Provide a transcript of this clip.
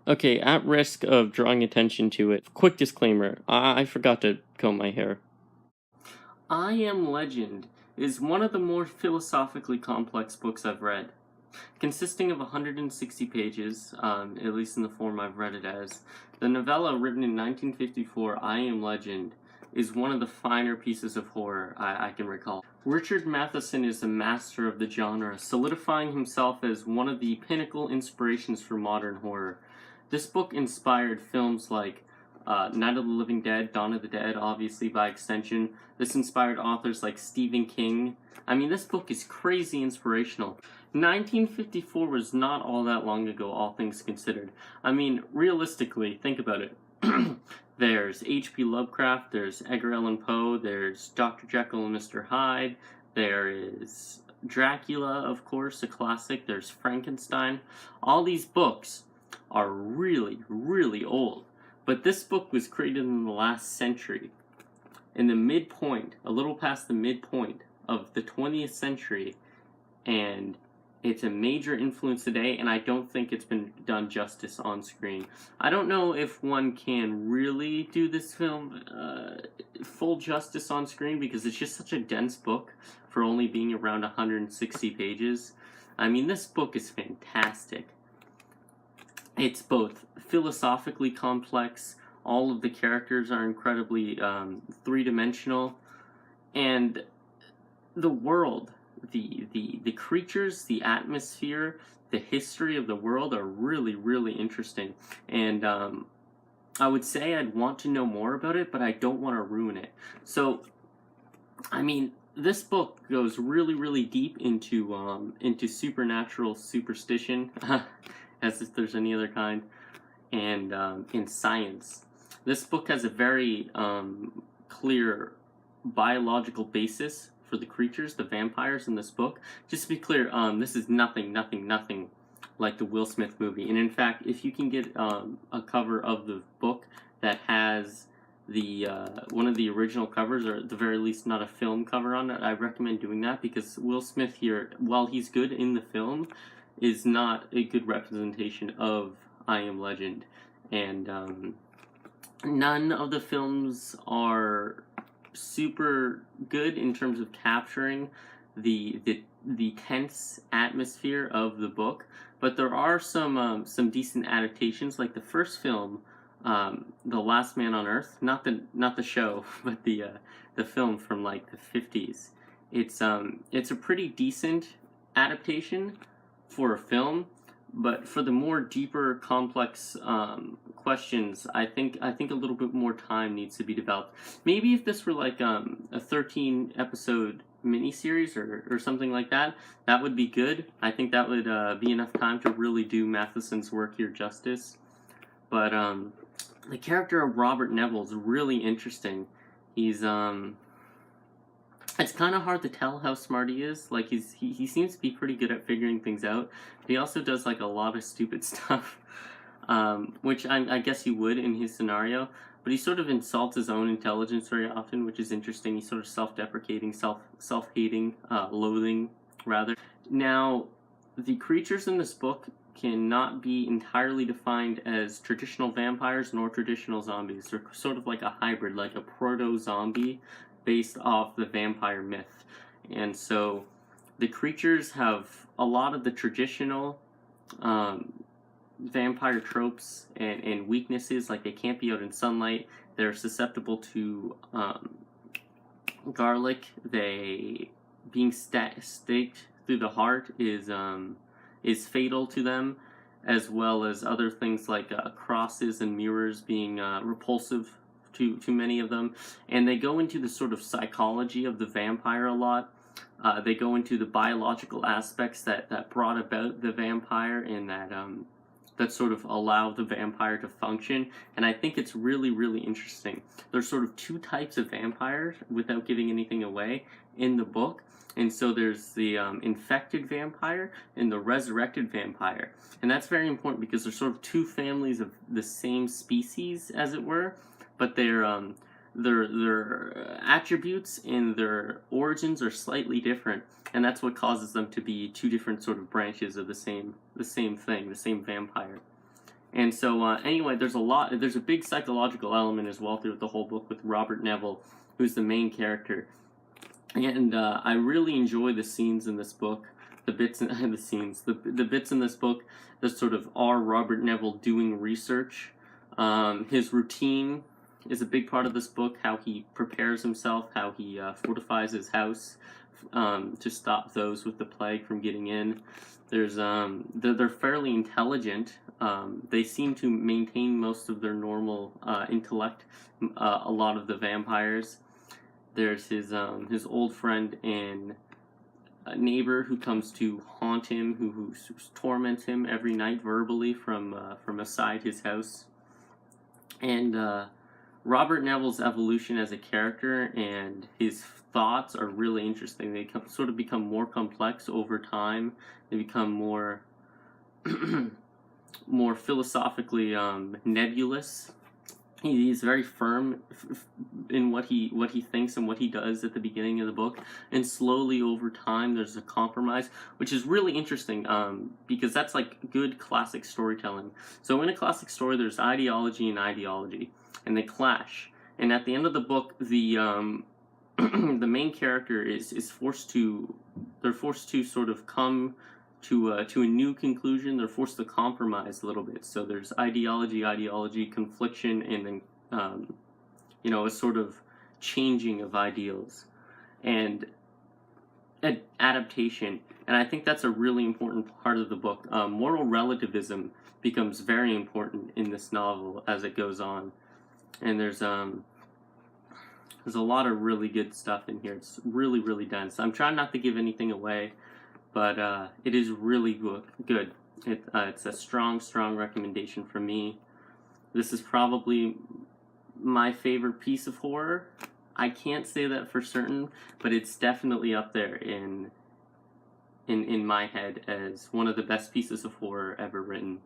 Okay, at risk of drawing attention to it, quick disclaimer, I forgot to comb my hair. I Am Legend is one of the more philosophically complex books I've read. Consisting of 160 pages, at least in the form I've read it as, the novella written in 1954, I Am Legend, is one of the finer pieces of horror I can recall. Richard Matheson is a master of the genre, solidifying himself as one of the pinnacle inspirations for modern horror. This book inspired films like Night of the Living Dead, Dawn of the Dead, obviously by extension. This inspired authors like Stephen King. I mean, this book is crazy inspirational. 1954 was not all that long ago, all things considered. I mean, realistically, think about it. There's H.P. Lovecraft, there's Edgar Allan Poe, there's Dr. Jekyll and Mr. Hyde, there is Dracula, of course, a classic, there's Frankenstein. All these books are really, really old. But this book was created in the last century. In the midpoint, a little past the midpoint of the 20th century, and it's a major influence today, and I don't think it's been done justice on screen. I don't know if one can really do this film full justice on screen because it's just such a dense book for only being around 160 pages. I mean, this book is fantastic. It's both philosophically complex, all of the characters are incredibly three-dimensional, and the world, the creatures, the atmosphere, the history of the world are really, really interesting. And I would say I'd want to know more about it, but I don't want to ruin it. So, I mean, this book goes really, really deep into supernatural superstition, as if there's any other kind, and in science. This book has a very clear biological basis for the creatures, the vampires in this book. Just to be clear, this is nothing like the Will Smith movie. And in fact, if you can get a cover of the book that has the one of the original covers, or at the very least not a film cover on it, I recommend doing that, because Will Smith here, while he's good in the film, is not a good representation of I Am Legend. And none of the films are super good in terms of capturing the tense atmosphere of the book, but there are some decent adaptations, like the first film, The Last Man on Earth, not the show, but the film from like the 50s. It's a pretty decent adaptation for a film, but for the more deeper, complex questions, I think a little bit more time needs to be developed. Maybe if this were like a 13 episode miniseries or something like that, that would be good. I think that would be enough time to really do Matheson's work here justice. But the character of Robert Neville is really interesting. He's it's kind of hard to tell how smart he is. Like he seems to be pretty good at figuring things out. But he also does like a lot of stupid stuff, which I guess he would in his scenario. But he sort of insults his own intelligence very often, which is interesting. He's sort of self-deprecating, self-hating, loathing rather. Now, the creatures in this book cannot be entirely defined as traditional vampires nor traditional zombies. They're sort of like a hybrid, like a proto-zombie based off the vampire myth. And so the creatures have a lot of the traditional vampire tropes and weaknesses, like they can't be out in sunlight, they're susceptible to garlic, they being staked through the heart is fatal to them, as well as other things like crosses and mirrors being repulsive to many of them. And they go into the sort of psychology of the vampire a lot. They go into the biological aspects that brought about the vampire and that sort of allow the vampire to function. And I think it's really, really interesting. There's sort of two types of vampires, without giving anything away, in the book. And so there's the infected vampire and the resurrected vampire. And that's very important because there's sort of two families of the same species, as it were, but their attributes and their origins are slightly different, and that's what causes them to be two different sort of branches of the same thing, the same vampire. And so, anyway, there's a big psychological element as well through the whole book with Robert Neville, who's the main character. And I really enjoy the scenes in this book, the bits in the scenes, the bits in this book that sort of are Robert Neville doing research. His routine is a big part of this book, how he prepares himself, how he fortifies his house to stop those with the plague from getting in. They're fairly intelligent. They seem to maintain most of their normal intellect. A lot of the vampires. There's his old friend and a neighbor who comes to haunt him, who torments him every night verbally from aside his house. And Robert Neville's evolution as a character and his thoughts are really interesting. They sort of become more complex over time. They become more more philosophically nebulous. He's very firm in what he thinks and what he does at the beginning of the book, and slowly over time there's a compromise, which is really interesting because that's like good classic storytelling. So in a classic story, there's ideology and ideology, and they clash. And at the end of the book, the the main character is forced to sort of come to a new conclusion. They're forced to compromise a little bit. So there's ideology, confliction, and then a sort of changing of ideals and adaptation. And I think that's a really important part of the book. Moral relativism becomes very important in this novel as it goes on, and there's a lot of really good stuff in here. It's really, really dense. I'm trying not to give anything away, but it is really good. It's a strong recommendation from me. This is probably my favorite piece of horror. I can't say that for certain, but it's definitely up there in my head as one of the best pieces of horror ever written.